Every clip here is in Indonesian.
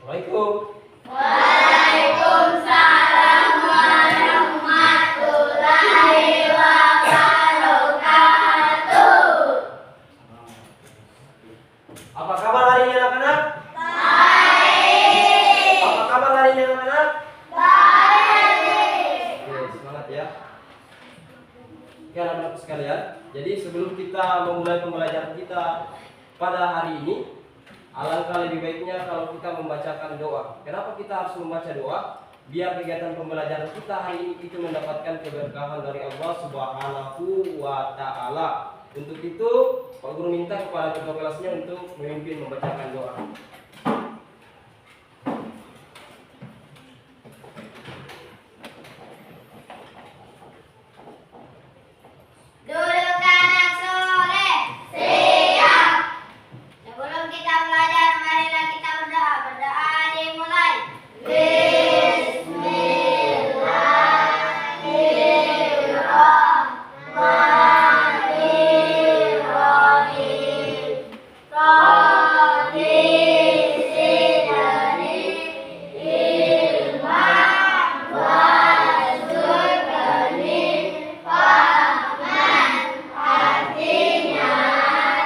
Assalamualaikum. Waalaikumsalam warahmatullahi wabarakatuh. Apa kabar hari ini anak-anak? Baik. Apa kabar hari ini anak-anak? Baik. Oke, semangat ya. Oke anak-anak sekalian, jadi sebelum kita memulai pembelajaran kita pada hari ini, alangkah lebih baiknya kalau kita membacakan doa. Kenapa kita harus membaca doa? Biar kegiatan pembelajaran kita hari ini itu mendapatkan keberkahan dari Allah Subhanahu wa Ta'ala. Untuk itu, Pak Guru minta kepada ketua kelasnya untuk memimpin membacakan doa. Duduk anak soleh. Siap. Sebelum kita belajar, marilah kita berdoa. Berdoa dimulai. Bismillahirrahmanirrahim. Rabbi zidni ilman warzuqni fahman. Artinya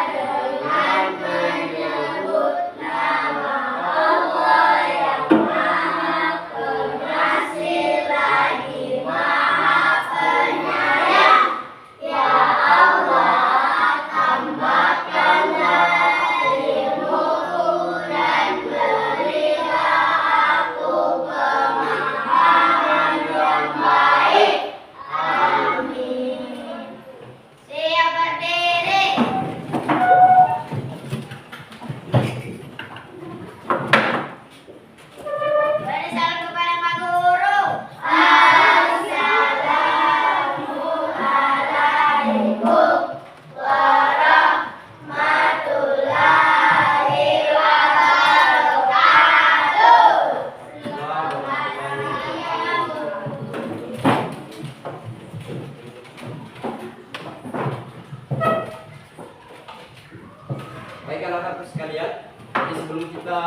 dengan menyebut nama Allah yang Maha Pengasih lagi Maha Penyayang. Ya Allah, tambahkanlah ilmuku dan berilah aku pemahaman yang baik. Amin. Siap berdiri. Beri salam kepada Pak Guru. Assalamualaikum warahmatullahi wabarakatuh. Baik anak-anak sekalian, jadi sebelum kita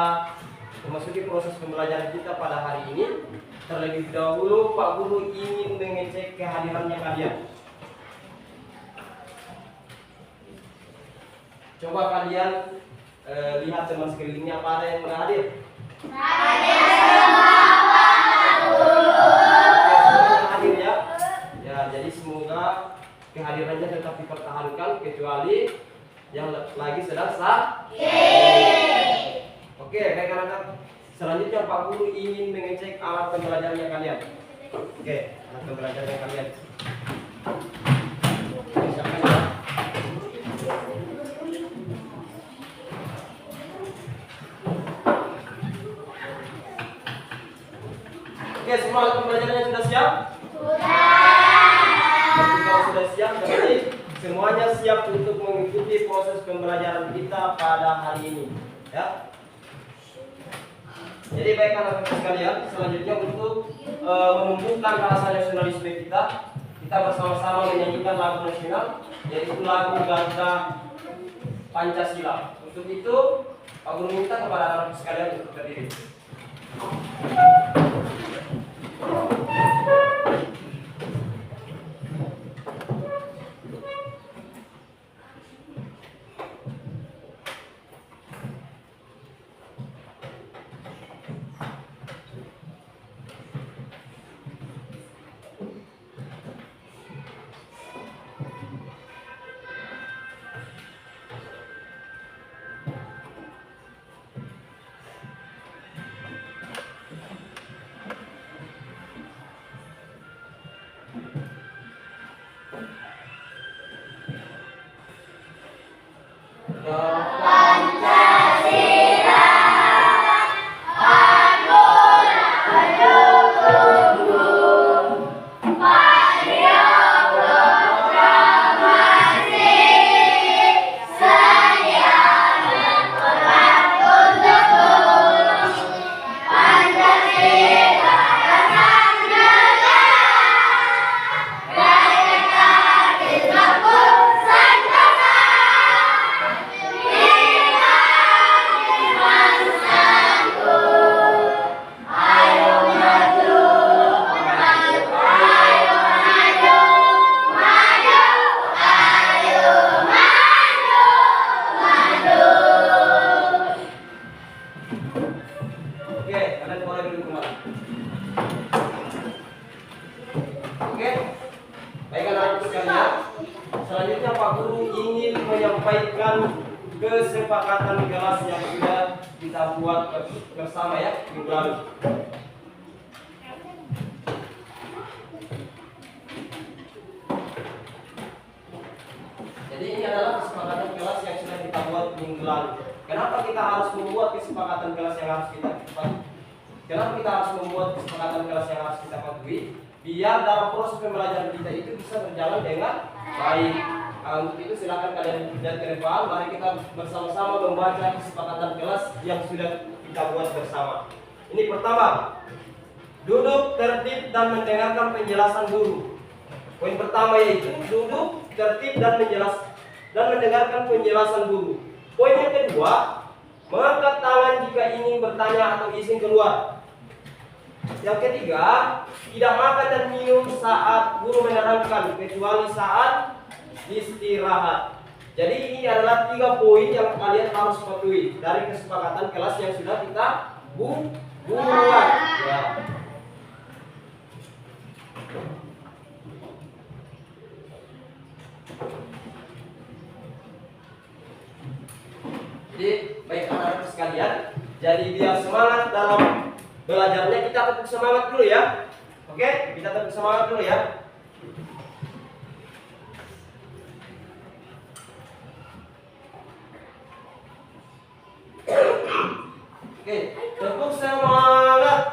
memasuki proses pembelajaran kita pada hari ini, terlebih dahulu Pak Guru ingin mengecek kehadirannya kalian. Coba kalian lihat teman sekelilingnya, apa ada yang pernah hadir? Semuanya hadir ya. Ya, jadi semoga kehadirannya tetap dipertahankan kecuali yang lagi sedang sakit. Oke, baik anak-anak. Selanjutnya Pak Guru ingin mengecek alat pembelajarannya kalian. Oke, alat pembelajarannya kalian. Siapkan ya. Oke, semua alat pembelajarannya sudah siap? Kalau sudah siap, berarti semuanya siap untuk mengikuti proses pembelajaran kita pada hari ini, ya. Jadi baik anak-anak sekalian, selanjutnya untuk menumbuhkan rasa nasionalisme kita bersama-sama menyanyikan lagu nasional, yaitu lagu Garuda Pancasila. Untuk itu, Pak Guru minta kepada anak-anak sekalian untuk berdiri. Oke, kalian boleh duduk kembali. Oke, baik anak-anak sekalian. Selanjutnya Pak Guru ingin menyampaikan kesepakatan kelas yang sudah kita buat bersama ya minggu lalu. Jadi ini adalah kesepakatan kelas yang sudah kita buat minggu lalu. Kenapa kita harus membuat kesepakatan kelas yang harus kita Kenapa kita harus membuat kesepakatan kelas yang harus kita patuhi? Biar dalam proses pembelajaran kita itu bisa berjalan dengan baik. Untuk itu silakan kalian lihat ke depan. Mari kita bersama-sama membaca kesepakatan kelas yang sudah kita buat bersama. Ini pertama, duduk tertib dan mendengarkan penjelasan guru. Poin pertama yaitu duduk tertib dan mendengarkan penjelasan guru. Poin yang kedua, mengangkat tangan jika ingin bertanya atau izin keluar. Yang ketiga, tidak makan dan minum saat guru menerangkan kecuali saat istirahat. Jadi ini adalah 3 poin yang kalian harus patuhi dari kesepakatan kelas yang sudah kita buat. Ya. Jadi baik anak-anak sekalian, jadi biar semangat dalam belajarnya kita tetap semangat dulu ya. Oke, kita tetap semangat dulu ya. Oke, tetap semangat.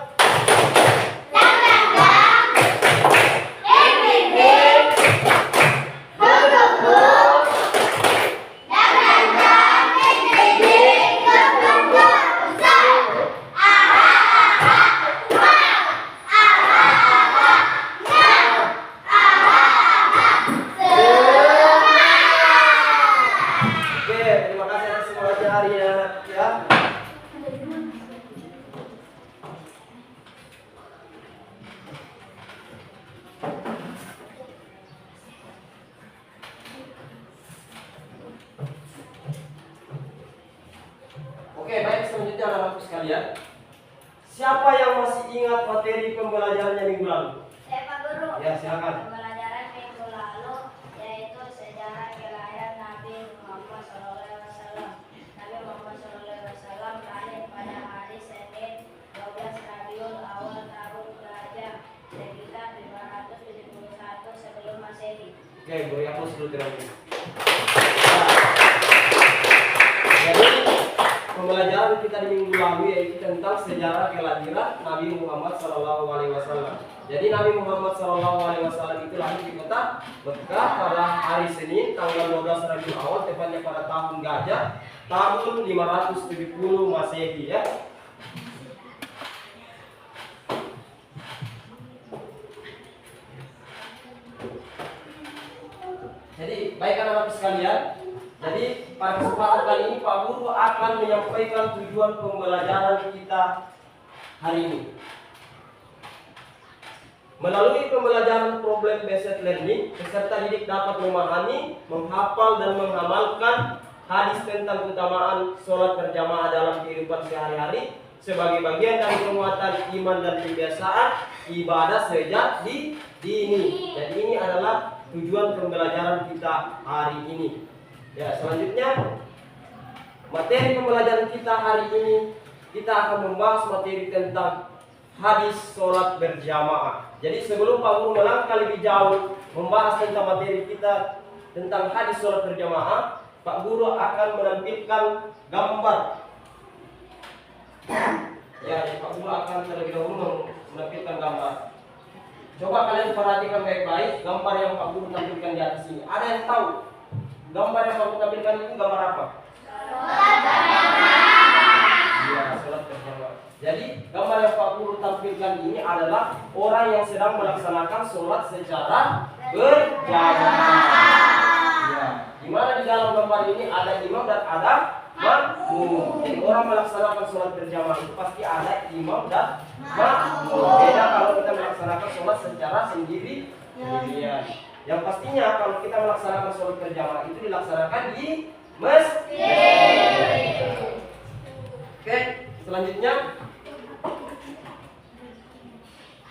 Oke, baik, selanjutnya anak-anak sekalian. Siapa yang masih ingat materi pembelajarannya minggu lalu? Saya Pak Guru. Ya, silakan. Pembelajaran minggu lalu yaitu sejarah kelahiran Nabi Muhammad SAW. Nabi Muhammad SAW lahir pada hari Senin 12 Rabiul Awal tahun Gajah sekitar 571 sebelum Masehi. Oke, beri aplaus dulu terlebih. Jadi pembelajaran kita di minggu lalu yaitu tentang sejarah kelahiran Nabi Muhammad SAW. Jadi Nabi Muhammad SAW itu lahir di kota Mekah pada hari Senin tanggal 12 Rabiul Awal, tepatnya pada tahun Gajah tahun 570 Masehi ya. Jadi baik anak-anak sekalian, jadi pada kesempatan kali ini Pak Guru akan menyampaikan tujuan pembelajaran kita hari ini. Melalui pembelajaran problem based learning, peserta didik dapat memahami, menghafal dan mengamalkan hadis tentang keutamaan sholat berjamaah dalam kehidupan sehari-hari sebagai bagian dari penguatan iman dan kebiasaan ibadah sejak dini. Jadi ini adalah tujuan pembelajaran kita hari ini. Ya, selanjutnya materi pembelajaran kita hari ini kita akan membahas materi tentang hadis sholat berjamaah. Jadi sebelum Pak Guru melangkah lebih jauh membahas tentang materi kita tentang hadis sholat berjamaah, Pak Guru akan menampilkan gambar. Ya, Pak Guru akan terlebih dahulu menampilkan gambar. Coba kalian perhatikan baik-baik gambar yang Pak Guru tampilkan di atas ini. Ada yang tahu gambar yang Pak Guru tampilkan itu gambar apa? Iya, sholat berjamaah. Jadi gambar yang Pak Guru tampilkan ini adalah orang yang sedang melaksanakan sholat secara berjamaah. Ya, di mana di dalam gambar ini ada imam dan ada makmum. Jadi orang melaksanakan sholat berjamaah itu pasti ada imam dan makmum. Beda kalau kita melaksanakan sholat secara sendirian. Yang pastinya kalau kita melaksanakan sholat berjamaah itu dilaksanakan di masjid. Oke, selanjutnya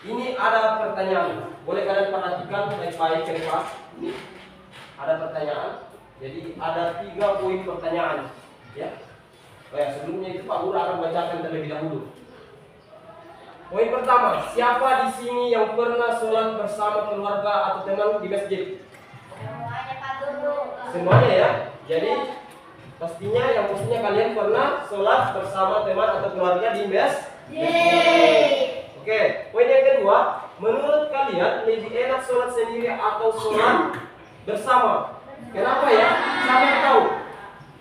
ini ada pertanyaan. Boleh kalian perhatikan baik-baik ke kelas. Ini ada pertanyaan. Jadi ada 3 poin pertanyaan. Ya. Oh ya, sebelumnya itu Pak Guru akan bacakan terlebih dahulu. Poin pertama, siapa di sini yang pernah sholat bersama keluarga atau teman di masjid? Semuanya Pak Guru. Semuanya ya. Jadi pastinya kalian pernah sholat bersama teman atau keluarga di masjid. Oke, poin yang kedua, menurut kalian lebih enak sholat sendiri atau sholat bersama? Kenapa ya? Siapa yang tahu?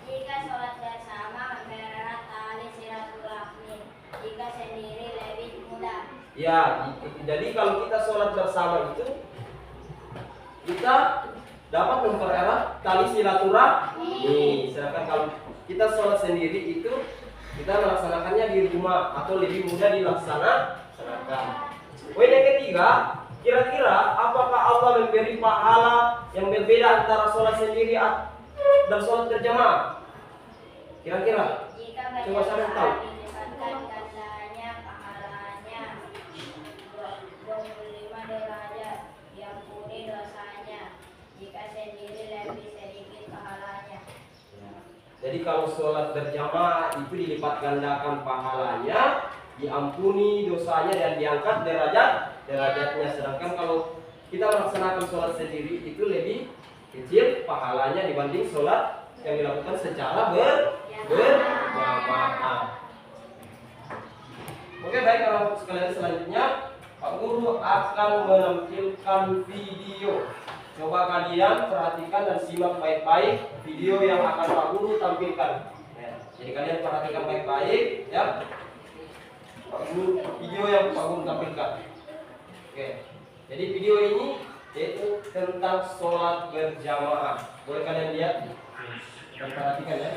Jika sholat bersama mempererat tali silaturahmi. Jika sendiri lebih mudah. Ya, jadi kalau kita sholat bersama itu kita dapat mempererat tali silaturahmi. Sedangkan kalau kita sholat sendiri itu kita melaksanakannya di rumah atau lebih mudah dilaksanakan. Poin yang ketiga, kira-kira apakah Allah memberi pahala yang berbeda antara sholat sendiri dan sholat berjamaah? Kira-kira? Jika Coba saya tahu. didekatkan gandanya pahalanya 25 derajat, diampuni dosanya. Jika sendiri lebih sedikit pahalanya. Jadi kalau sholat berjamaah itu dilipat gandakan pahalanya, diampuni dosanya dan diangkat derajatnya. Sedangkan kalau kita melaksanakan sholat sendiri itu lebih kecil pahalanya dibanding sholat yang dilakukan secara berjamaah. Oke, baik kalau sekalian, selanjutnya Pak Guru akan menampilkan video. Coba kalian perhatikan dan simak baik-baik video yang akan Pak Guru tampilkan. Ya, jadi kalian perhatikan baik-baik ya. Video yang Pak Guru tampilkan. Oke. Jadi video ini yaitu tentang sholat berjamaah. Boleh kalian lihat dan perhatikan ya.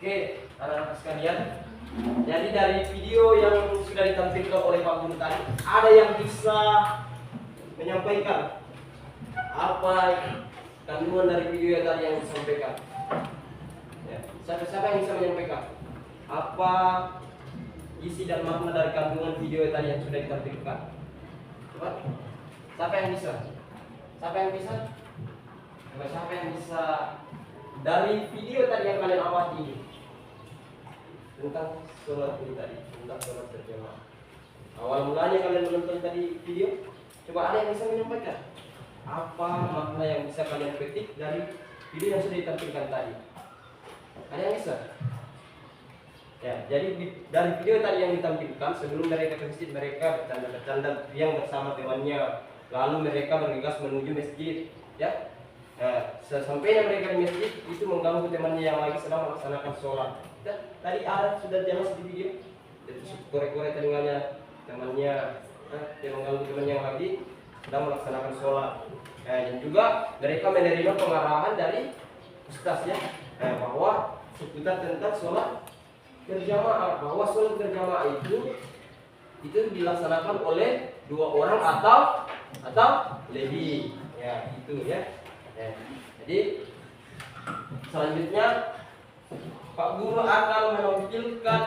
Oke, anak-anak sekalian. Jadi dari video yang sudah ditampilkan oleh Pak Guru tadi, ada yang bisa menyampaikan apa kandungan dari video yang tadi yang disampaikan? Ya, siapa yang bisa menyampaikan apa isi dan makna dari kandungan video yang tadi yang sudah ditampilkan? Coba, siapa yang bisa? Siapa yang bisa? Coba, siapa yang bisa dari video tadi yang kalian amati ini tentang sholat ini tadi, tentang sholat berjamaah. Awal mulanya kalian menonton tadi video, coba ada yang bisa menyampaikan apa makna yang bisa kalian petik dari video yang sudah ditampilkan tadi? Ada yang bisa? Ya, jadi dari video tadi yang ditampilkan, sebelum mereka ke masjid, mereka bercanda-bercanda yang bersama temannya, lalu mereka bergegas menuju masjid, ya. Nah, sesampainya mereka di masjid itu mengganggu temannya yang lagi sedang melaksanakan sholat. Dan tadi ada sudah jelas di video, itu korek-korek telinganya temannya, dia mengganggu temannya yang lagi sedang melaksanakan sholat. Nah, dan juga mereka menerima pengarahan dari ustaz, ya, bahwa seputar tentang sholat berjamaah, bahwa sholat berjamaah itu dilaksanakan oleh 2 orang atau lebih, ya itu ya. Jadi selanjutnya Pak Guru akan menampilkan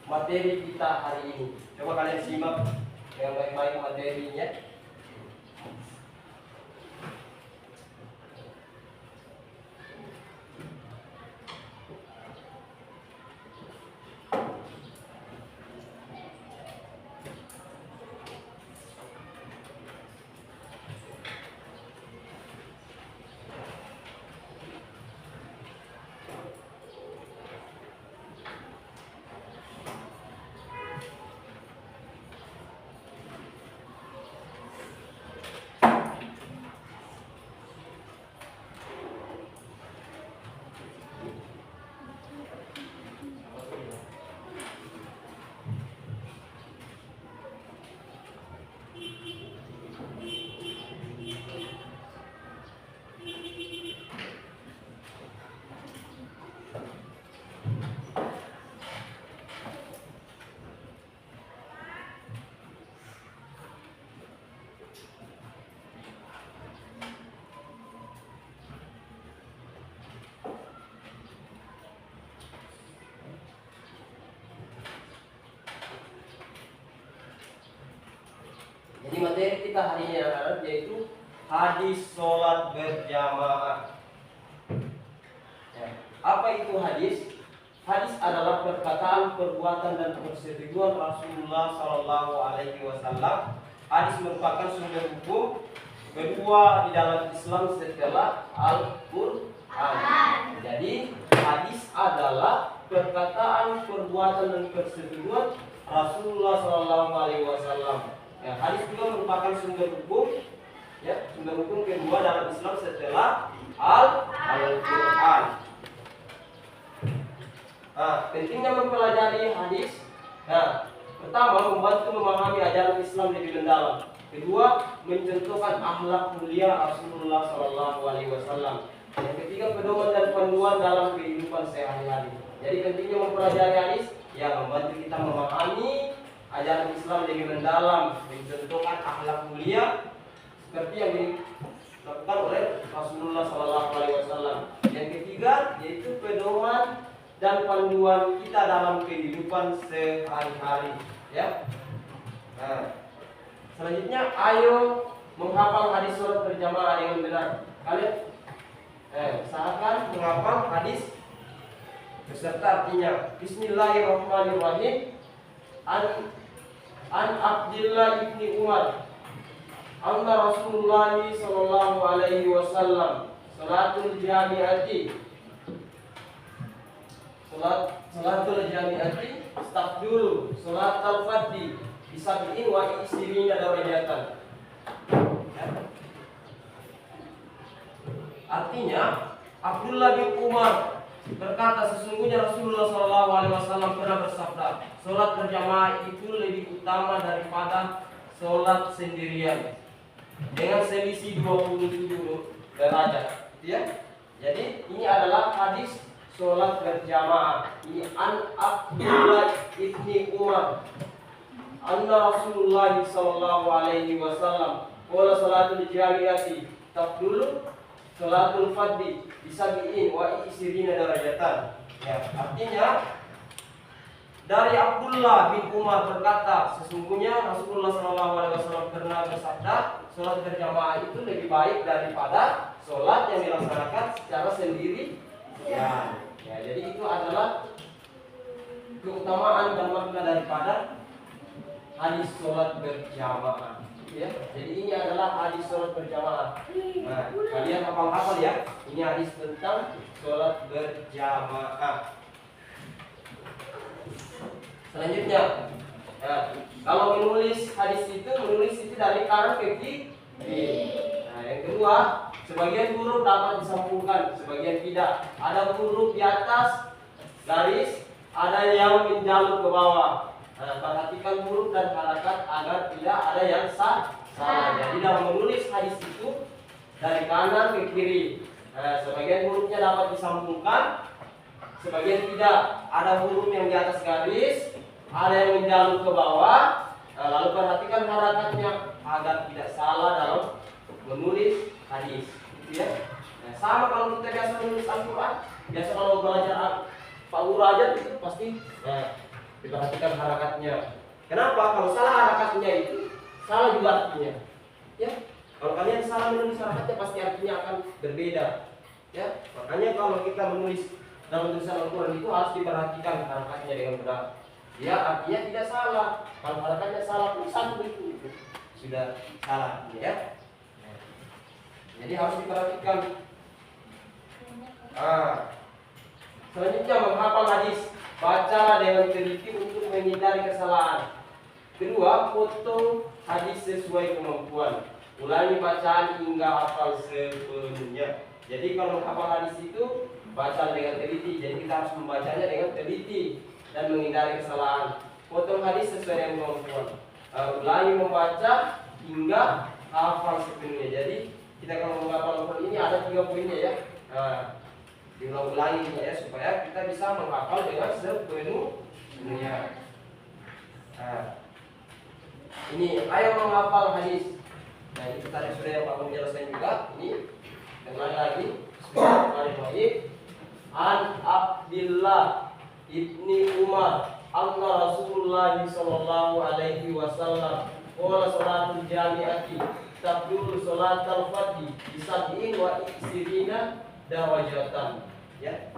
materi kita hari ini. Coba kalian simak dengan baik-baik materinya. Jadi materi kita hari ini adalah yaitu hadis sholat berjamaah. Ya. Apa itu hadis? Hadis adalah perkataan, perbuatan dan persetujuan Rasulullah Shallallahu Alaihi Wasallam. Hadis merupakan sumber hukum kedua di dalam Islam setelah Al-Quran. Jadi hadis adalah perkataan, perbuatan dan persetujuan Rasulullah Shallallahu Alaihi Wasallam. Ya, hadis juga merupakan sumber hukum, ya, sumber hukum kedua dalam Islam setelah Al-Quran. Nah, pentingnya mempelajari hadis. Nah, pertama, membantu memahami ajaran Islam lebih mendalam. Kedua, mencontohkan akhlak mulia Rasulullah Shallallahu Alaihi Wasallam. Yang ketiga, pedoman dan panduan dalam kehidupan sehari-hari. Jadi pentingnya mempelajari hadis, ya, membantu kita memahami ajaran Islam lebih mendalam, mencontohkan akhlak mulia seperti yang dilakukan oleh Rasulullah Shallallahu Alaihi Wasallam. Yang ketiga, yaitu pedoman dan panduan kita dalam kehidupan sehari-hari, ya. Nah, selanjutnya, ayo menghafal hadis sholat berjamaah dengan benar. Kalian usahakan menghafal hadis beserta artinya. Bismillahirrahmanirrahim. An Abdullah ibni Umar anna Rasulullah sallallahu alaihi wasallam salatul jami'ati staf dulu salat al-fadhi bisabi'in wa isirina darajatan. Artinya Abdullah bin Umar berkata, sesungguhnya Rasulullah SAW pernah bersabda, sholat berjamaah itu lebih utama daripada sholat sendirian dengan selisih 27 derajat. gitu ya. Jadi ini adalah hadis sholat berjamaah. Ini an Abdullah ibni Umar anna Rasulullah sallallahu alaihi wasallam qala salatul jami'ati tafdulu salatul fadhi bisabi'in wa isirina darajatan. Ya, artinya dari Abdullah bin Umar berkata, sesungguhnya Rasulullah sallallahu alaihi wasallam pernah bersabda, sholat berjamaah itu lebih baik daripada sholat yang dilaksanakan secara sendiri. Ya, jadi itu adalah keutamaan dan makna daripada hadis sholat berjamaah. Ya, jadi ini adalah hadis sholat berjamaah. Nah, kalian hafal-hafal ya. Ini hadis tentang sholat berjamaah. Selanjutnya, nah, kalau menulis hadis itu dari kanan ke kiri. Nah, yang kedua, sebagian huruf dapat disambungkan, sebagian tidak. Ada huruf di atas garis, ada yang menjalur ke bawah. Nah, perhatikan huruf dan harakat agar tidak ada yang salah. Jadi dalam menulis hadis itu dari kanan ke kiri. Nah, sebagian hurufnya dapat disambungkan, sebagian tidak. Ada huruf yang di atas garis, ada yang menjalur ke bawah. Nah, lalu perhatikan harakatnya agar tidak salah dalam menulis hadis, gitu ya. Nah, sama kalau kita biasa menulis Al-Quran, biasa kalau belajar Pak Guru aja itu pasti diperhatikan harakatnya. Kenapa? Kalau salah harakatnya itu salah juga artinya. Ya, kalau kalian salah menulis harakatnya pasti artinya akan berbeda. Ya, makanya kalau kita menulis dalam tulisan Al-Quran itu harus diperhatikan harakatnya dengan benar. Ya, artinya tidak salah. Kalau harakatnya salah pun satu itu sudah salah, ya. Jadi harus diperhatikan. Selanjutnya menghafal hadis. Baca dengan teliti untuk menghindari kesalahan. Kedua, foto hadis sesuai kemampuan. Ulangi bacaan hingga hafal sepenuhnya. Jadi kalau menghafal hadis itu baca dengan teliti. Jadi kita harus membacanya dengan teliti dan menghindari kesalahan. Potong hadis sesuai dengan kemampuan. Ulangi membaca hingga hafal sepenuhnya. Jadi kita kalau menghafal Al-Quran ini ada 3 poinnya ya. Diulang-ulangi ya supaya kita bisa menghafal dengan sepenuhnya. Ini ayo menghafal hadis. Nah, ini tadi sudah yang Pak menjelaskan juga. Ini kembali lagi. Bismillahirrahmanirrahim. An Abdullah ibni Umar anna Rasulullah sallallahu alaihi wasallam qala salatul jami'ati tabdul salatul fadhi bisab'in wa isirina darajatan. Ya.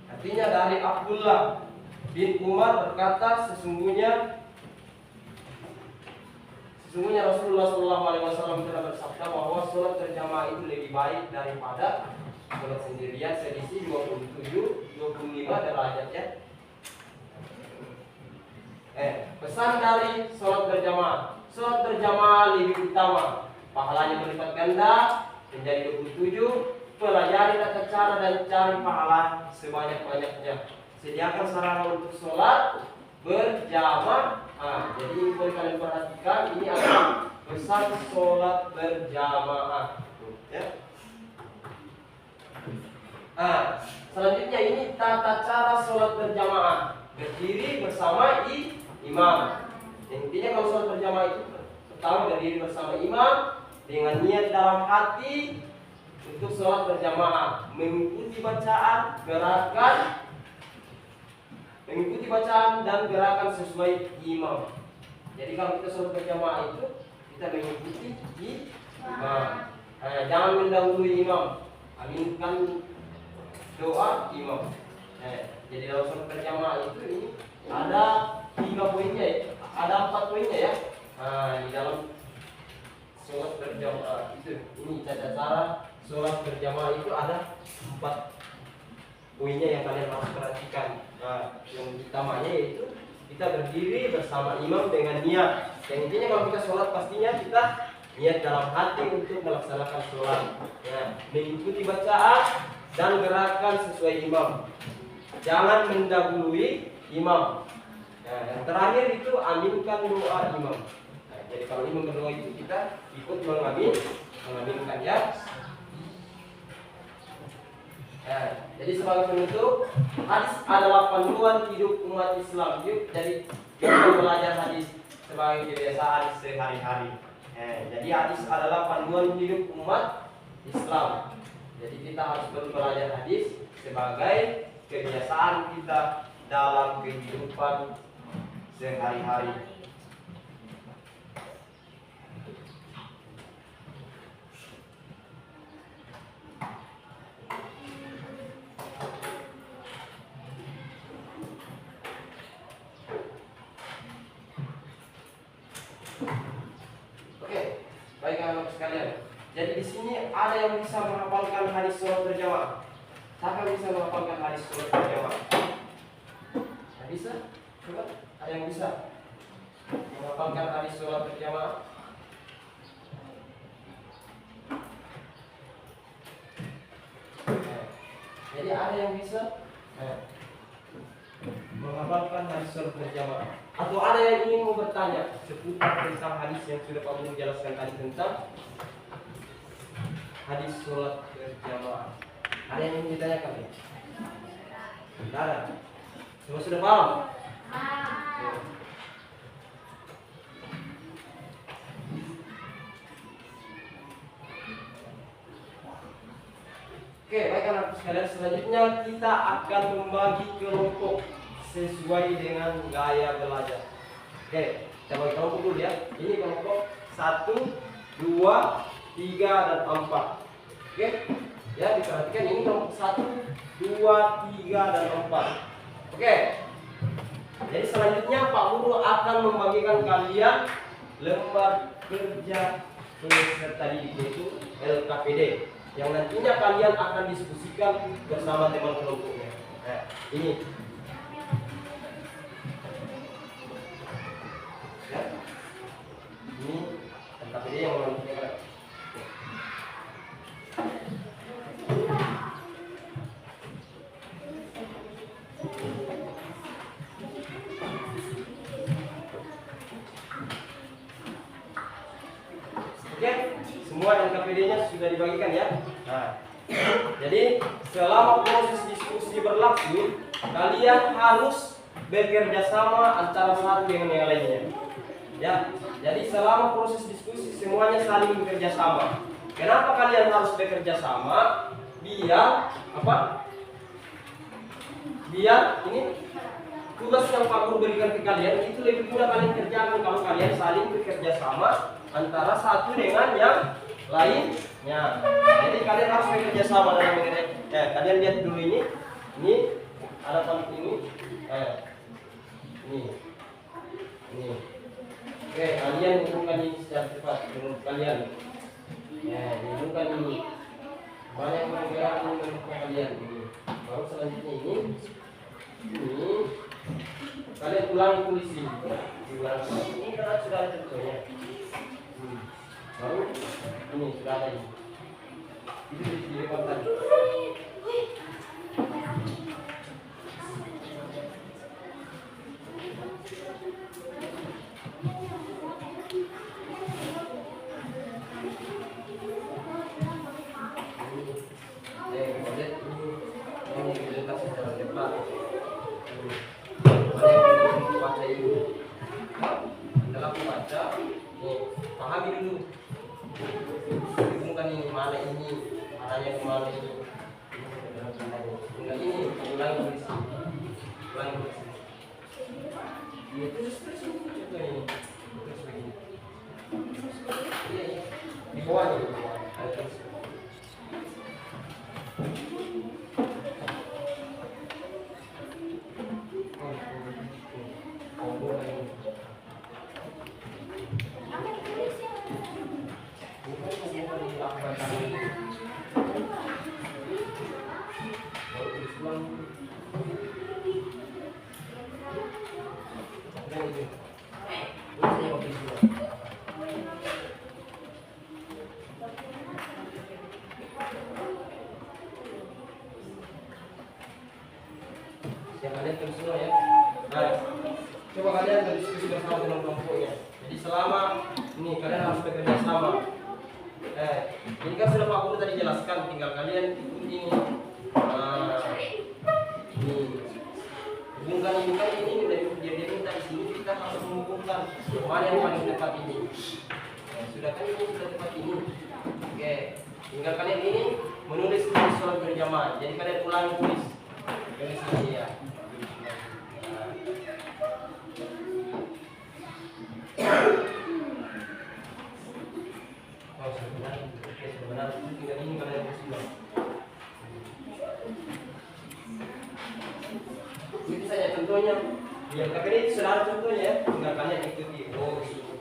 Artinya dari Abdullah bin Umar berkata, sesungguhnya Rasulullah SAW telah bersabda bahwa sholat berjamaah itu lebih baik daripada sholat sendirian, selisih 27-25 derajat ya. Pesan dari sholat berjamaah. Sholat berjamaah lebih utama, pahalanya berlipat ganda menjadi 27. Pelajari tata cara dan cari pahala sebanyak-banyaknya. Sediakan sarana untuk sholat berjamaah. Jadi ini boleh kalian perhatikan, ini adalah pesan sholat berjamaah. Ya. Selanjutnya ini tata cara sholat berjamaah. Berdiri bersama imam. Intinya kalau sholat berjamaah itu pertama berdiri bersama imam dengan niat dalam hati untuk sholat berjamaah, mengikuti bacaan dan gerakan sesuai imam. Jadi kalau kita sholat berjamaah itu kita mengikuti imam. Jangan mendahului imam. Aminkan doa imam. Jadi dalam sholat berjamaah itu ini ada 3 poinnya ya. Ada 4 poinnya ya. Di dalam sholat berjamaah itu ini tata cara sholat berjamaah itu ada 4 poinnya yang kalian harus perhatikan. Yang utamanya yaitu kita berdiri bersama imam dengan niat. Yang intinya kalau kita sholat pastinya kita niat dalam hati untuk melaksanakan sholat. Mengikuti bacaan dan gerakan sesuai imam. Jangan mendahului imam. Yang terakhir itu aminkan doa imam. Jadi kalau imam berdoa itu kita ikut mengaminkan ya. Jadi sebagai penutup, hadis adalah panduan hidup umat Islam. Yuk, jadi kita belajar hadis sebagai kebiasaan sehari-hari. Jadi hadis adalah panduan hidup umat Islam. Jadi kita harus belajar hadis sebagai kebiasaan kita dalam kehidupan sehari-hari. Oke, baik anak sekalian. Jadi di sini ada yang bisa menghafalkan hadis sholat berjamaah. Siapa yang bisa menghafalkan hadis sholat berjamaah? Tidak bisa? Coba, ada yang bisa menghafalkan hadis sholat berjamaah? Jadi ada yang bisa menghafalkan hadis sholat berjamaah. Atau ada yang ingin mau bertanya seputar tentang hadis yang sudah Pak Guru jelaskan tadi tentang hadis sholat berjamaah. Ada yang ingin ditanyakan? Tidak ada. Semua sudah paham? Ya. Oke, baik anak sekalian, selanjutnya kita akan membagi kelompok sesuai dengan gaya belajar. Oke, kita bagi kelompok dulu ya. Ini kelompok 1, 2, 3, dan 4. Oke, ya diperhatikan ini kelompok 1, 2, 3, dan 4. Oke, jadi selanjutnya Pak Guru akan membagikan kalian lembar kerja peserta didik, yaitu LKPD, yang nantinya kalian akan diskusikan bersama teman kelompoknya. Ini ya, ini LKPD yang nantinya semua LKPD-nya sudah dibagikan ya. Nah, jadi selama proses diskusi berlangsung, kalian harus bekerja sama antara satu dengan yang lainnya. Ya, jadi selama proses diskusi semuanya saling bekerja sama. Kenapa kalian harus bekerja sama? Biar apa? Biar ini tugas yang Pak Guru berikan ke kalian itu lebih mudah kalian kerjakan kalau kalian saling bekerja sama antara satu dengan yang lainnya. Jadi kalian harus bekerja sama dalam mengerjakan. Kalian lihat dulu ini ada panel ini, ini. Oke, kalian hubungkan ini secara cepat menurut kalian. Hubungkan ini. Mana yang bergerak menurut kalian ini. Baru selanjutnya ini. Kalian ulangi tulis ini. Ini karena sudah ada contohnya. Baru ini sudah ada ini. Itu di depan tadi. Pahami dulu. Bukan ini mana ini, mananya kemana ini. Enggak ini, ulangi tulis. Ulangi tulis. Ini tulis juga ini. Tulis begini. Iya. Di bawah ini, ada tulis. Kalian terus semua ya. Nah, coba kalian berdiskusi bersama dengan kelompoknya. Jadi selama ini kalian harus bekerja sama. Ini kan sudah Pak Guru tadi jelaskan, tinggal kalian ikut ini membandingkan ini dia minta di sini, kita harus mengumpulkan mana yang paling tepat ini. Ya, sudah kan ini sudah tepat ini. Oke, tinggal kalian ini menulis sholat berjamaah. Jadi kalian ulangi tulis ini ya. Oh sebenarnya tinggal ini kalian tulis. Ini saja contohnya. Ya, tapi ini sudah contohnya ya. Tinggal kalian ikuti. Oh, gitu.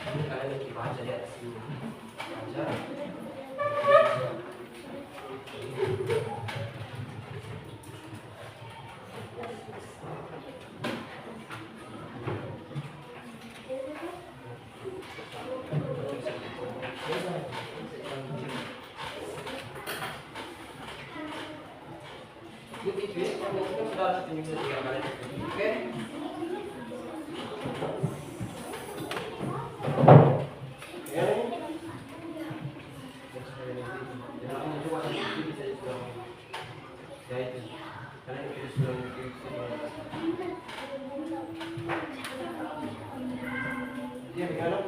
Ini kalian lagi baca di atas ini. Baca. Ikuti ya, kita sudah tunjuk tiga kali. Oke. Ya ini. Jangan coba nanti bisa sudah. Ya itu. Kalian itu sudah dia bagaimana?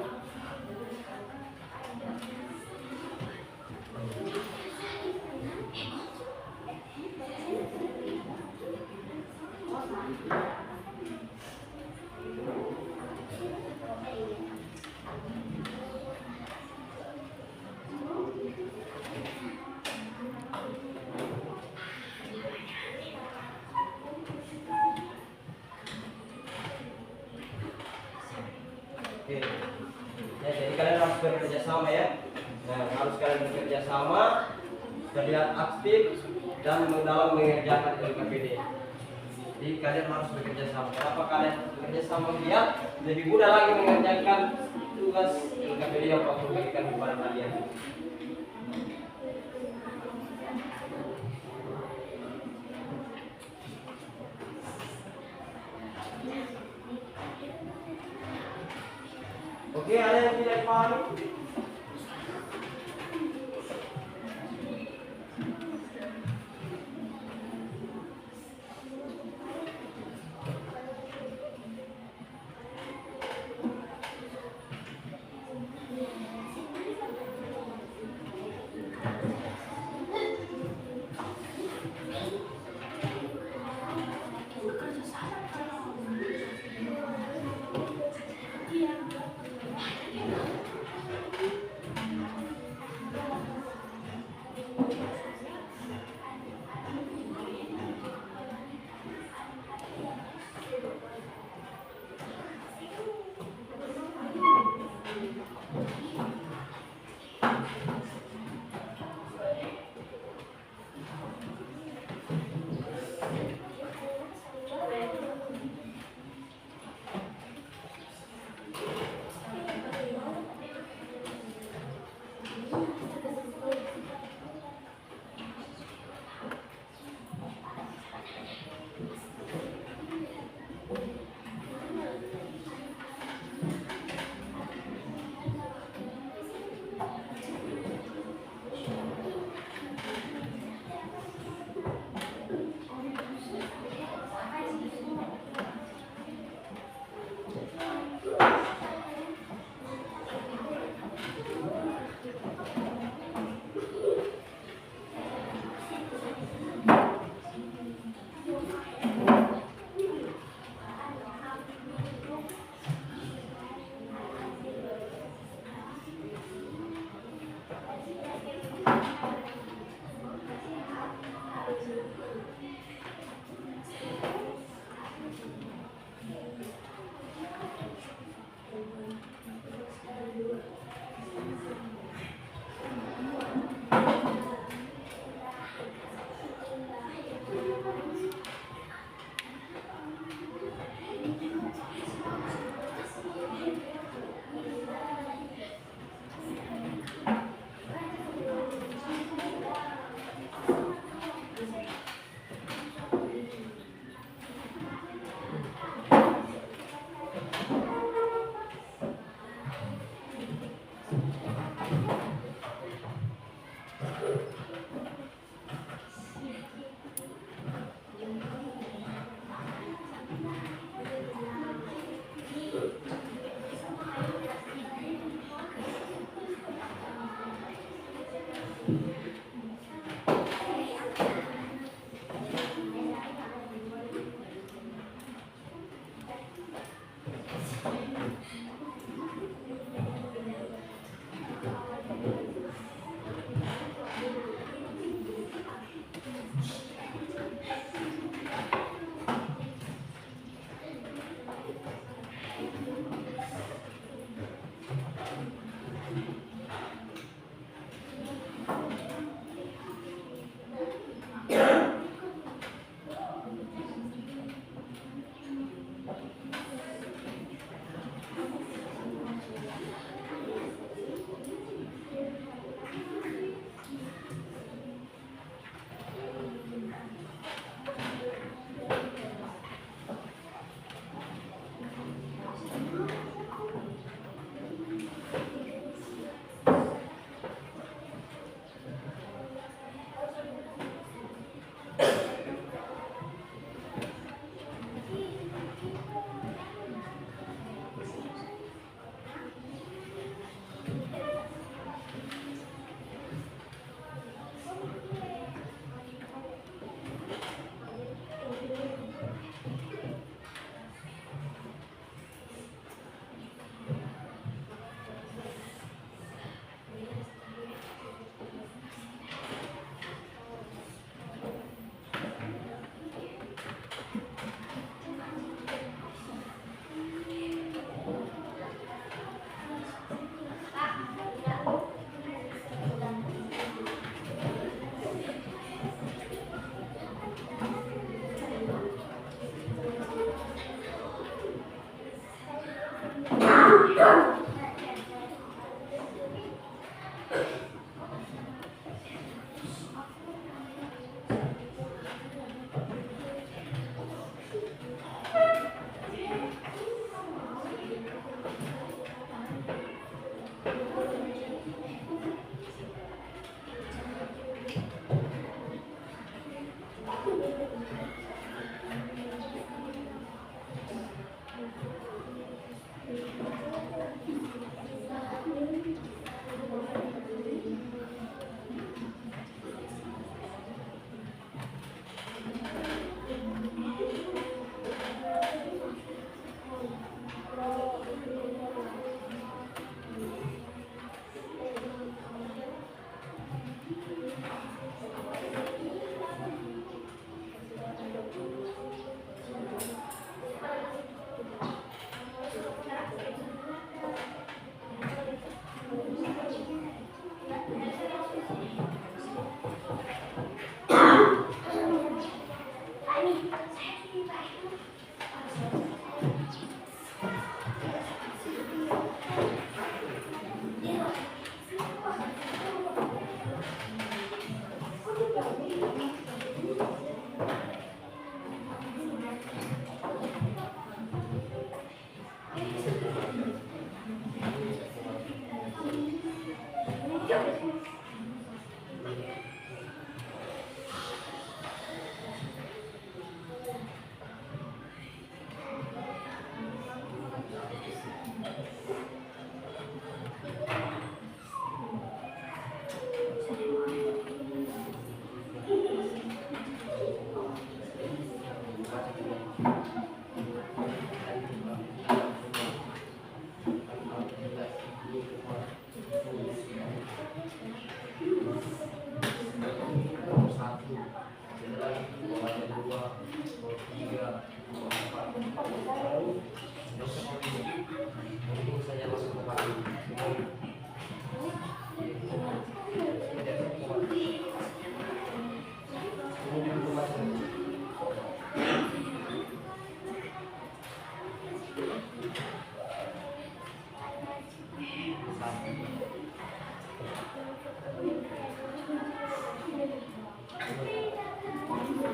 Oke. Ya, jadi kalian harus bekerja sama ya. Nah, harus kalian bekerja sama, terlihat aktif dan dalam mengerjakan LKPD. Jadi kalian harus bekerja sama. Kenapa kalian bekerja sama? Biar lebih mudah lagi mengerjakan tugas LKPD yang Pak Guru berikan kepada kalian. Oke, ada yang tidak paham?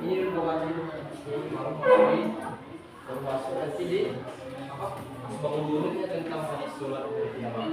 Ini informasi nanti di apa bangun dulunya tentang hadis sholat berjamaah.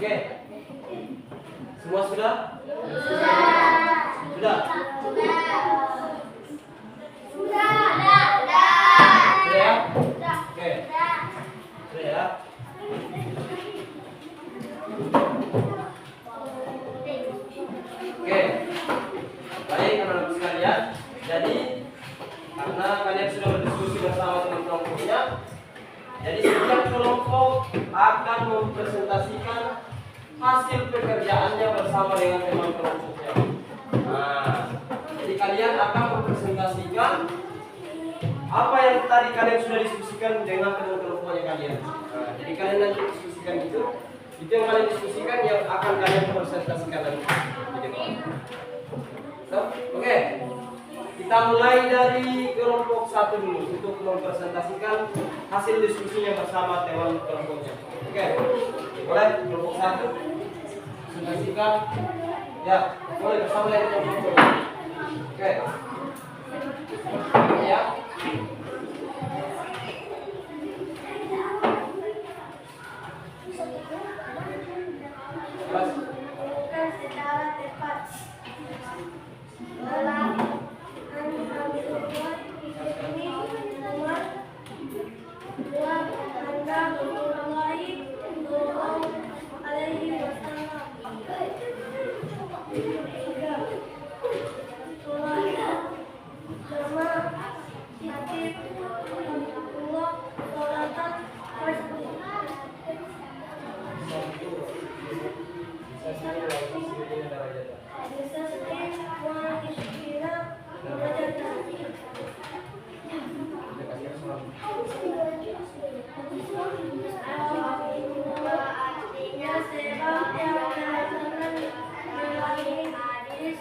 Oke. Semua sudah? Sudah. Sudah. Sudah ya? Oke. Sudah ya? Oke. Baik anak-anak sekalian. Jadi karena kalian sudah berdiskusi bersama teman-teman punya, jadi setiap kelompok akan mempresentasikan hasil pekerjaannya bersama dengan teman kelompoknya. Nah, jadi kalian akan mempresentasikan apa yang tadi kalian sudah diskusikan dengan teman kelompoknya kalian. Nah, jadi kalian nanti diskusikan itu yang kalian diskusikan yang akan kalian presentasikan nanti di depan. So, oke. Kita mulai dari kelompok 1 dulu untuk mempresentasikan hasil diskusinya bersama teman kelompoknya. Oke, boleh kelompok 1 presentasikan. Ya, boleh bersama dengan kelompoknya. Oke. Ya. Mas. Secara tepat. Artinya sebab yang mengatakan melalui hadis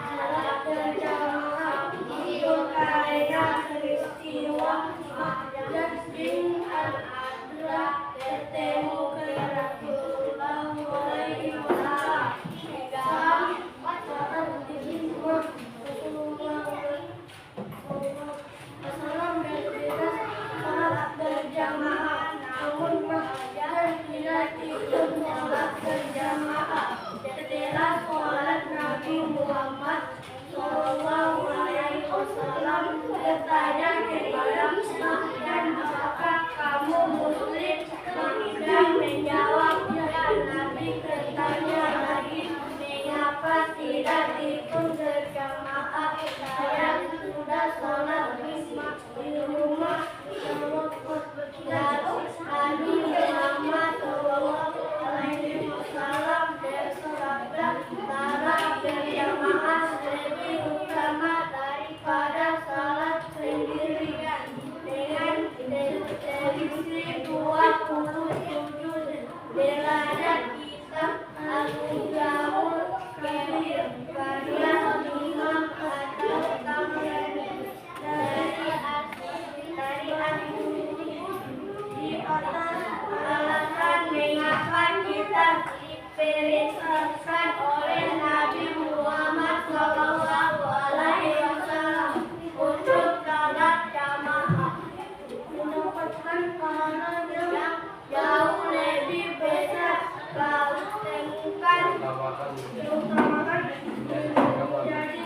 salat berjamaah itu karena peristiwa Ma'bad bin al-Adra bertemu ke Rasulullah alaihi wasallam. Rasulullah berjelas salat berjamaah, namun Ma'bad tidak ikut salat berjamaah. Setelah sholat Nabi Muhammad Sallallahu Alaihi Wasallam bertanya kepada Ma'bad, apakah kamu muslim? Ma'bad menjawab, ya. Nabi bertanya lagi, mengapa tidak ikut berjamaah? Saya sudah sholat di rumah. Lalu Muhammad Sallallahu Alaihi Wasallam bersabda, salat berjamaah lebih utama daripada salat sendirian. Dengan selisih 27 derajat kitab Al-Mujahul Kabir karya Imam At-Tabrani dari di atas alasan mengapa kita diperintahkan oleh Nabi Muhammad Sallallahu Alaihi Wasallam untuk salat jamaah, mendapatkan pahala yang jauh lebih besar. Kalau temukan diutamakan menjadi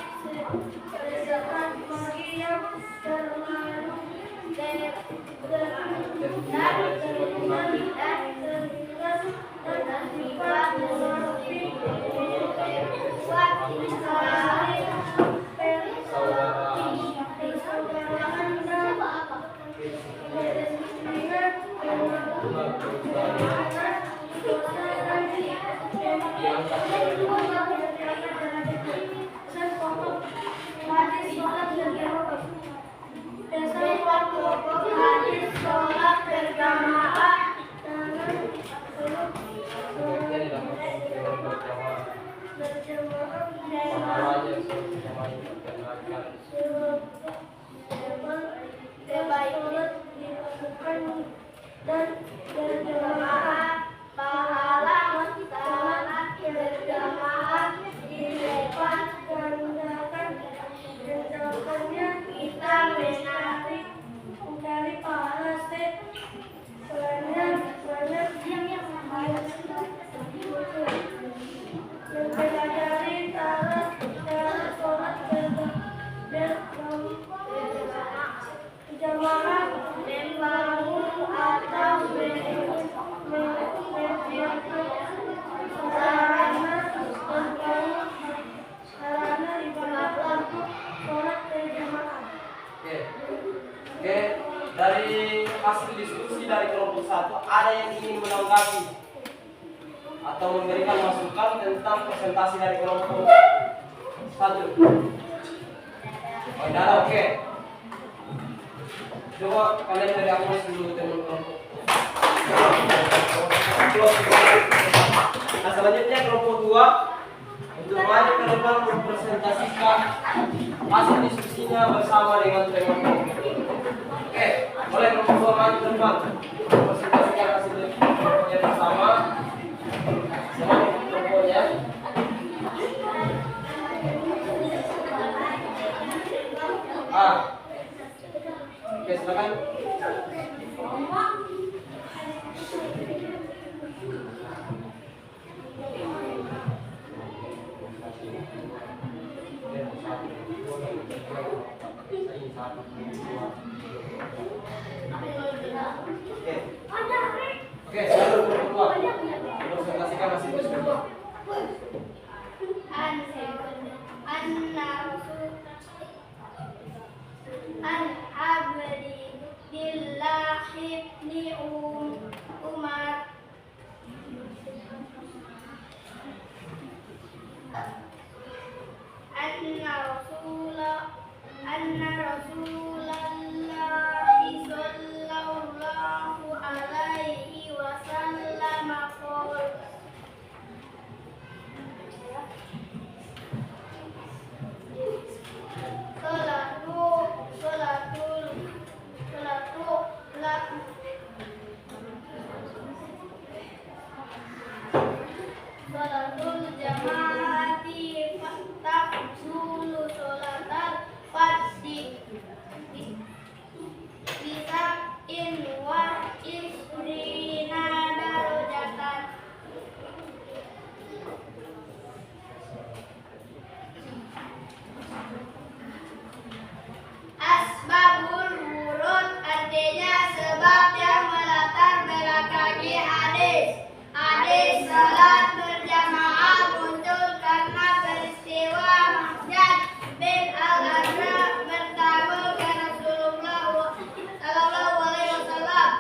sedekah bagi yang terlalu hadis sholat berjamaah dan berjamaah, pahala salat berjamaah dilipat gandakan. Gandakannya kita mencari pahala banyak yang mempelajari cara sholat berjamaah, membangun atau mempersiapkan sarana ibadah untuk sholat berjamaah. Oke. dari hasil diskusi dari kelompok 1 ada yang ingin menanggapi atau memberikan masukan tentang presentasi dari kelompok 1? Oh, tidak ada, oke. Coba kalian dari aku dulu teman kelompok. Nah, selanjutnya kelompok 2 untuk maju ke depan mempresentasikan hasil diskusinya bersama dengan kelompok. Oke, boleh kelompok 2 maju ke depan mempresentasikan hasil diskusinya bersama kelompoknya. Oke, silakan. Oke, selalu kelompok 2 presentasikan hasil diskusi. An-Abdi billahi ibni Umar anna Rasulallahi sallallahu alaihi wasallam qala Salatul jamaati tafsulu salatal fardhi bisab'in wa isrina darajatan. Asbabul wurud artinya sebab yang melatar belakangi hadis. Hadis salat berjamaah muncul karena peristiwa Mahjad bin Al-Adra bertamu ke Rasulullah sallallahu alaihi wasallam.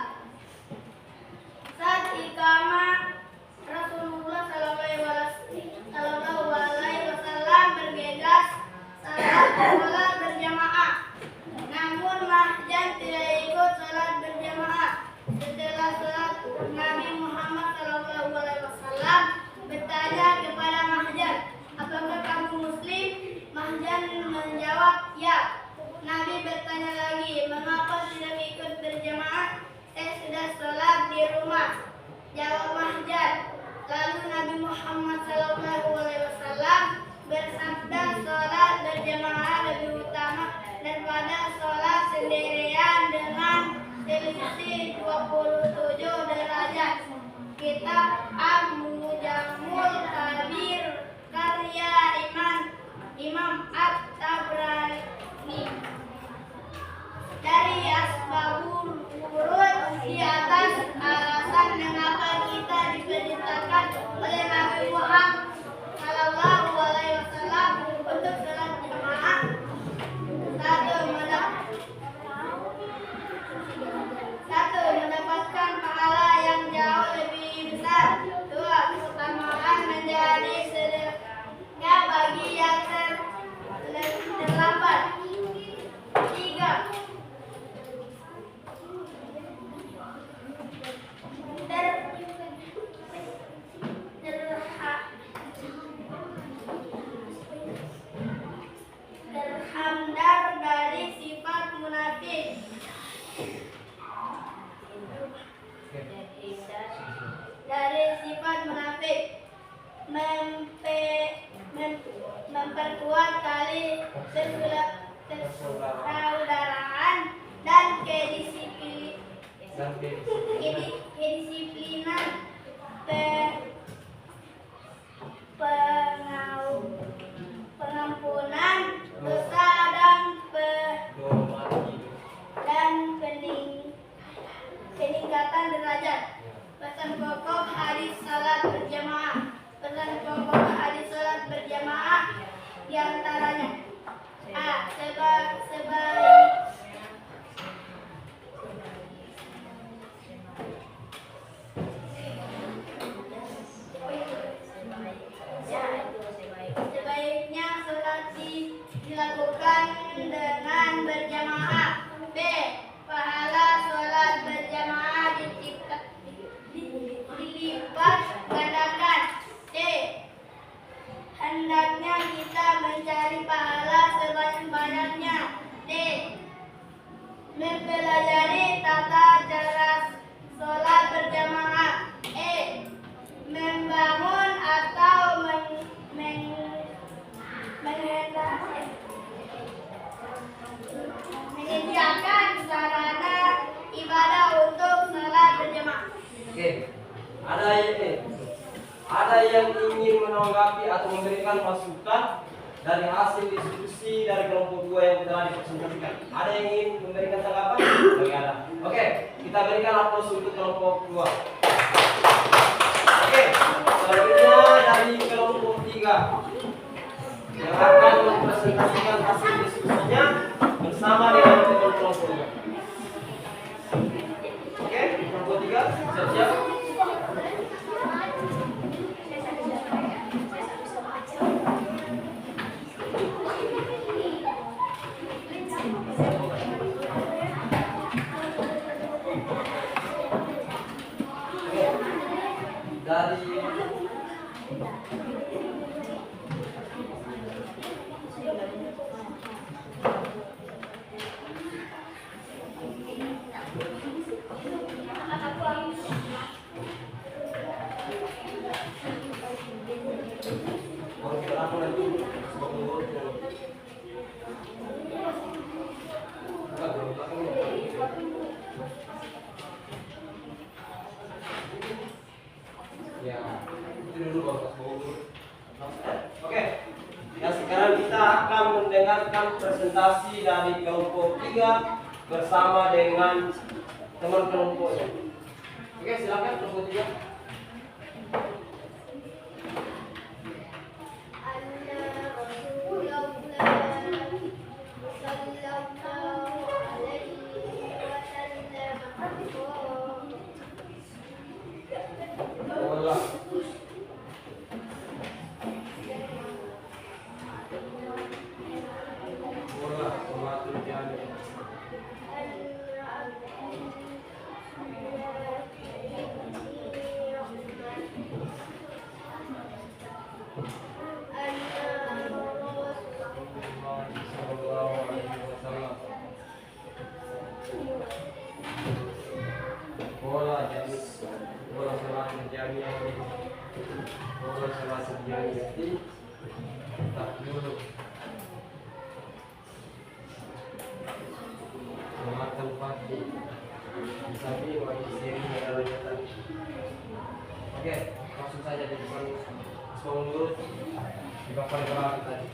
Saat iqamah Rasulullah sallallahu alaihi wasallam bergegas salat berjamaah. Namun Mahjad tidak ikut salat berjamaah. Setelah salat, Nabi Muhammad SAW bertanya kepada Mahjad, apakah kamu muslim? Mahjad menjawab, ya. Nabi bertanya lagi, mengapa tidak ikut berjamaah? Saya sudah salat di rumah, jawab Mahjad. Lalu Nabi Muhammad SAW bersabda, salat berjamaah lebih utama daripada salat sendirian dengan selisih 27 derajat. Kitab Al-Mujamul Kabir karya Imam At-Tabrani. Dari asbabul wurud di atas alasan mengapa kita diperintahkan oleh Nabi Muhammad sallallahu alaihi wasallam untuk salat jamaah. Satu, mendapatkan pahala yang jauh lebih besar. Dua, keutamaan menjadi sedekah bagi yang terlambat. Tiga, terhindar dari sifat munafik. Dari sifat munafik, memperkuat tali persaudaraan dan kedisiplinan, pengampunan dosa dan peningkatan derajat. Pesan pokok hadis salat berjamaah. Pesan pokok hadis salat berjamaah diantaranya: A. yang ingin menanggapi atau memberikan masukan dari hasil diskusi dari kelompok 2 yang telah dipresentasikan? Ada yang ingin memberikan tanggapan? Bagi ada. Oke, kita berikan aplaus untuk kelompok 2. Oke, selanjutnya dari kelompok 3 yang akan mempresentasikan hasil diskusinya bersama dengan kelompok-kelompoknya. Oke, kelompok 3 siap-siap. Dari aku nanti ya, itu dulu Bapak. Oke. Ya, sekarang kita akan mendengarkan presentasi dari kelompok 3 bersama dengan teman kelompoknya. Oke, silakan kelompok 3. Oke, langsung saja di depan semua lurus di bawah kepala tadi.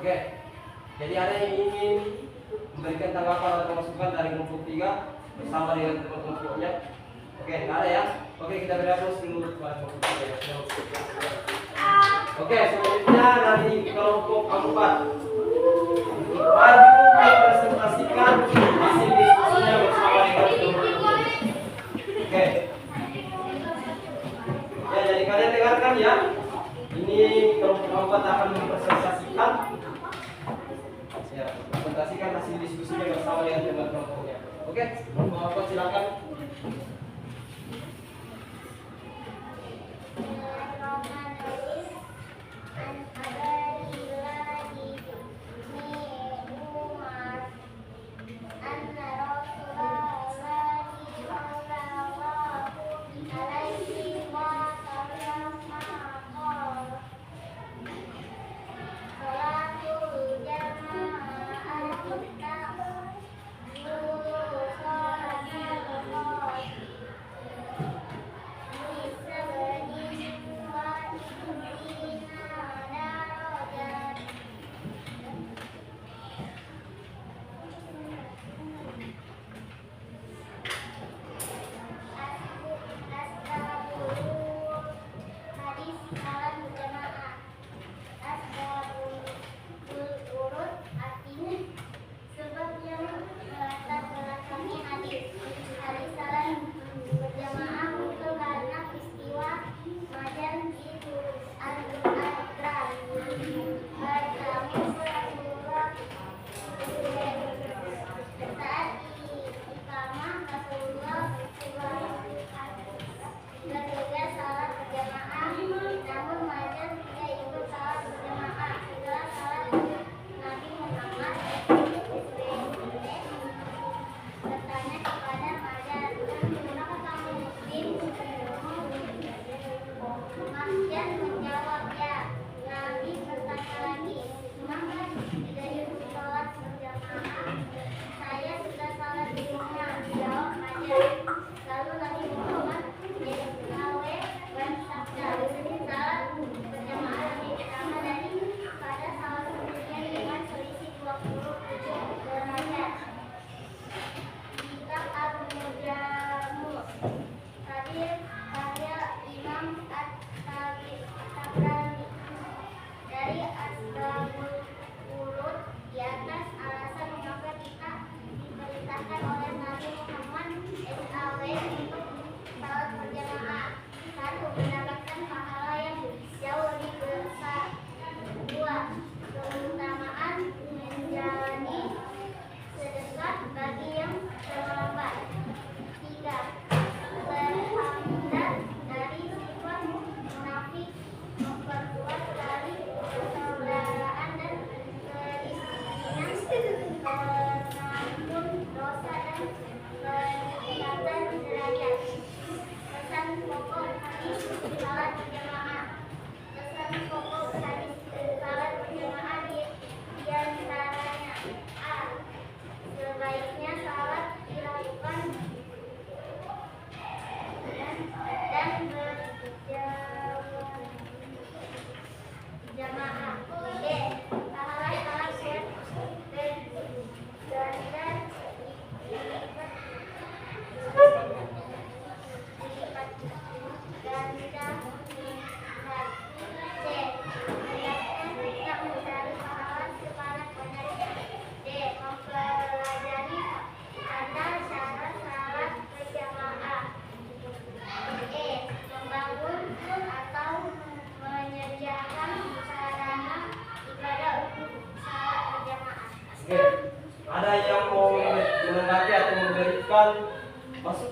Oke, jadi ada yang ingin memberikan tanggapan atau masukan dari kelompok 3 bersama dengan kelompoknya? Oke, nggak ada ya? Oke, kita beri aplaus dulu kepada kelompok 3 ya. Oke, selanjutnya dari kelompok 4 maju mempresentasikan hasil diskusinya bersama dengan kelompok. Oke. Ya, jadi kalian dengarkan ya. Ini kelompok 4 akan mempresentasikan hasil diskusinya bersama dengan teman kelompoknya. Oke, Bapak silakan.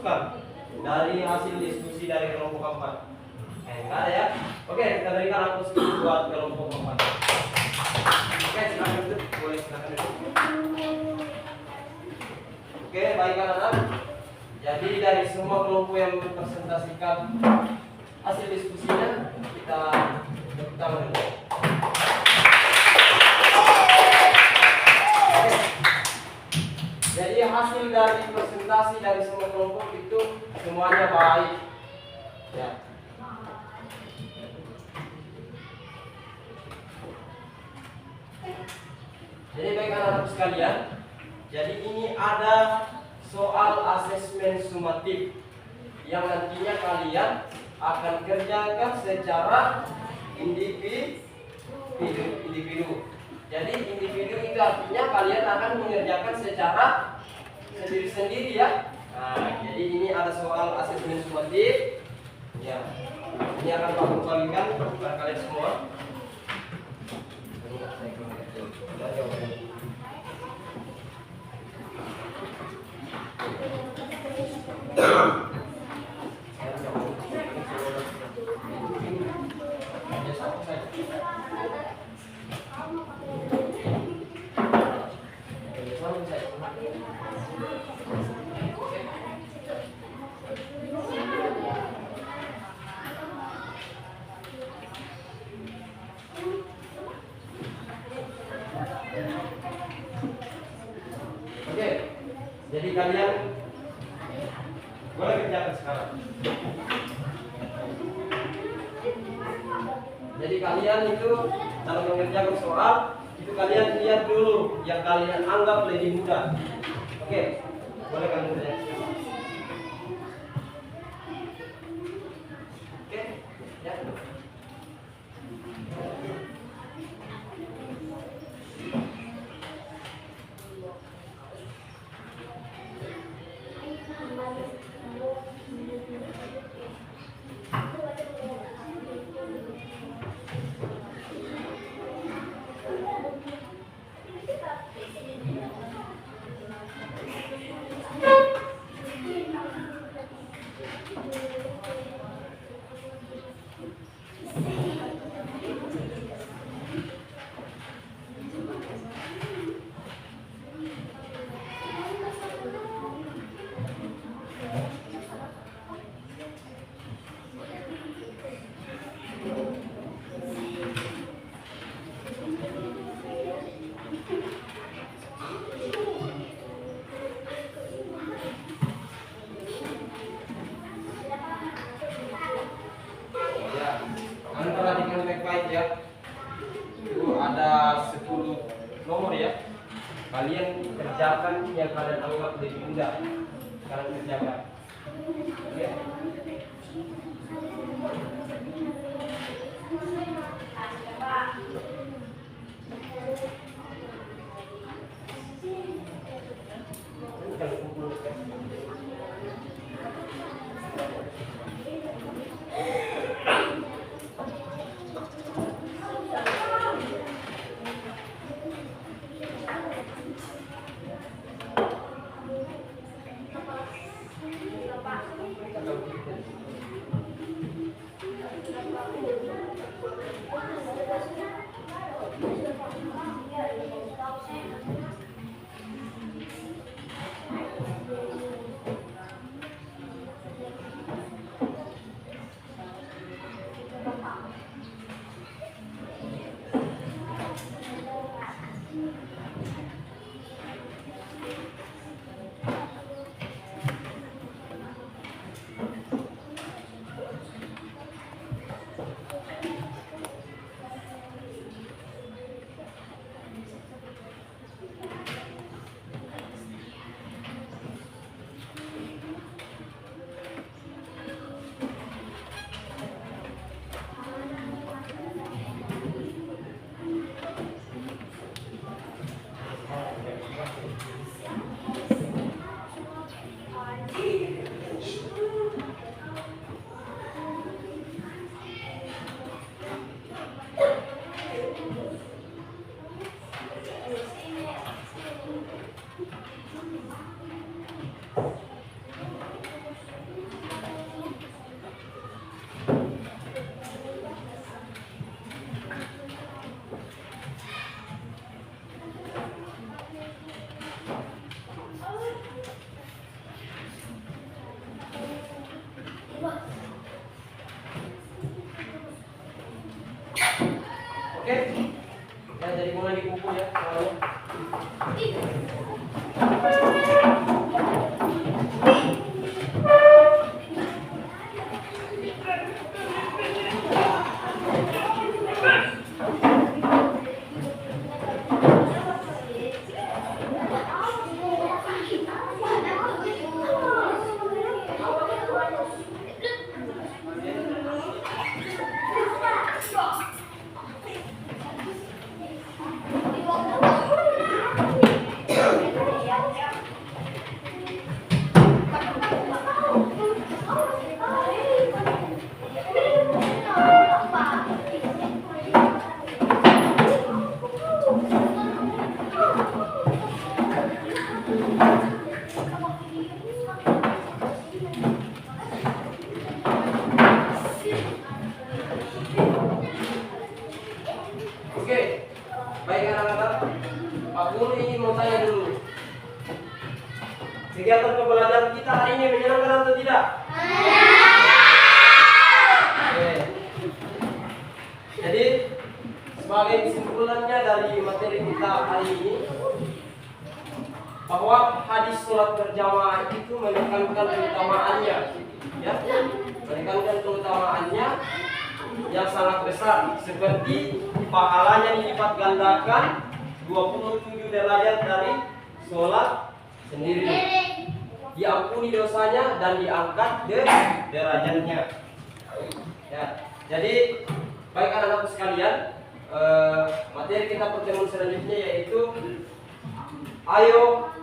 masukan dari hasil diskusi dari kelompok 4? Enggak ada ya. Oke, kita berikan aplaus buat kelompok 4. Oke, silakan duduk. Boleh silakan duduk. Oke, baik anak-anak. Jadi dari semua kelompok yang mempresentasikan hasil diskusinya, kita tepuk tangan dulu. Oke. Jadi hasil dari presentasi dari semua kelompok itu semuanya baik. Ya. Jadi baik anak-anak sekalian, jadi ini ada soal asesmen sumatif yang nantinya kalian akan kerjakan secara individu. Jadi individu itu artinya kalian akan mengerjakan secara sendiri-sendiri ya. Nah, jadi ini ada soal asesmen sumatif. Ya, ini akan Pak bagikan kepada kalian semua. Oke, jadi kalian boleh kerjakan sekarang. Jadi kalian itu dalam mengerjakan soal itu kalian lihat dulu yang kalian anggap lebih mudah. Oke, boleh kalian kerjakan. Oke, ya. Kalian perhatikan baik-baik ya. Itu ada 10 nomor ya. Kalian kerjakan yang kalian anggap lebih mudah. Kalian kerjakan. Oke. boleh dikumpul ya semuanya. Oke, baik anak-anak, Pak Guru ingin mau tanya dulu. Kegiatan pembelajaran kita hari ini menyenangkan atau tidak? Oke. Jadi sebagai kesimpulannya dari materi kita hari ini, bahwa hadis sholat berjamaah itu menekankan keutamaannya, ya, menekankan keutamaannya yang sangat besar, seperti pahalanya dilipat gandakan 27 derajat dari sholat sendiri, diampuni dosanya dan diangkat derajatnya. Ya, jadi baik anak-anak sekalian, materi kita pertemuan selanjutnya yaitu ayo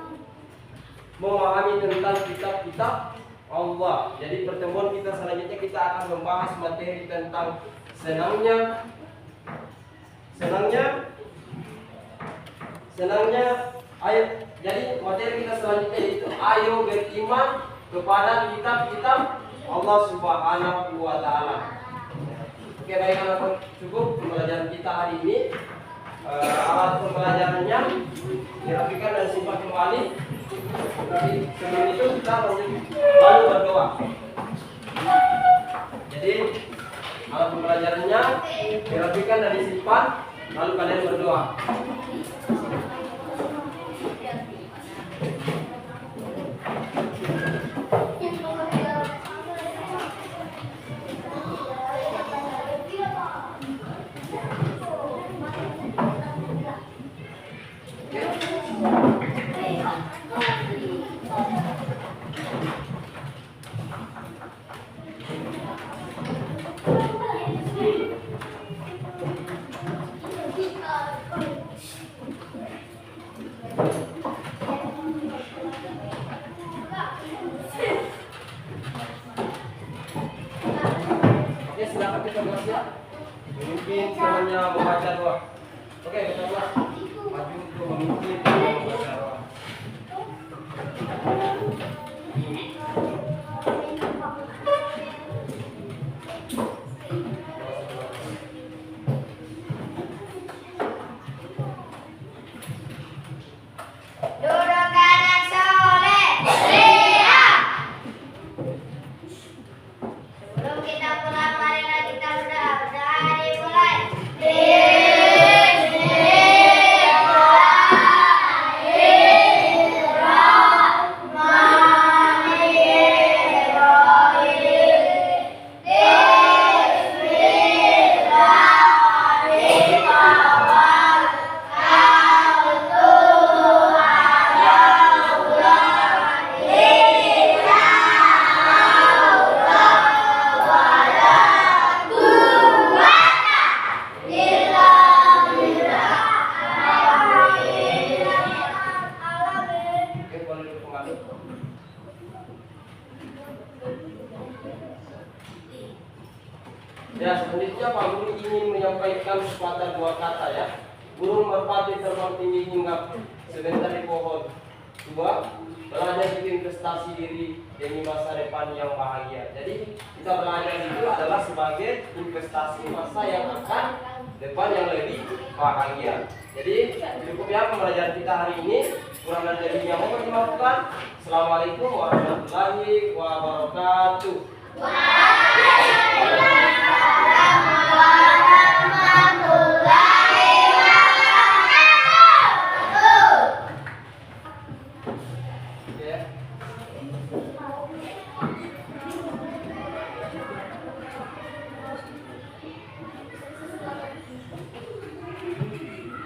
memahami tentang kitab-kitab Allah. Jadi pertemuan kita selanjutnya kita akan membahas materi tentang senangnya ayo. Jadi materi kita selanjutnya itu ayo beriman kepada kitab-kitab Allah Subhanahu wa taala. Oke, baik anak, cukup pembelajaran kita hari ini. Alat pembelajarannya dirapikan dan simpan kembali. Tapi sebelum itu kita lalu berdoa. Jadi alat pembelajarannya dirapikan dan disimpan, lalu kalian berdoa. Oke, silakan kita kelas ya. Mungkin semuanya membaca doa. Oke, kita kelas. Maju untuk memimpin membaca doa. Duduk anak soleh, siap. Sebelum kita pulang, marilah kita berdoa dimulai. Oke, boleh duduk kembali. Ya, selanjutnya Pak Guru ingin menyampaikan sepatah dua kata ya. Burung merpati terbang tinggi hingga sebentar di pohon. Dua, belajar bikin prestasi diri demi masa depan yang bahagia. Jadi kita belajar itu adalah sebagai investasi masa yang akan depan yang lebih bahagia. Jadi cukup ya pembelajaran kita hari ini. Kurang dan lebihnya mohon dimaafkan. Assalamualaikum warahmatullahi wabarakatuh. Waalaikumsalam.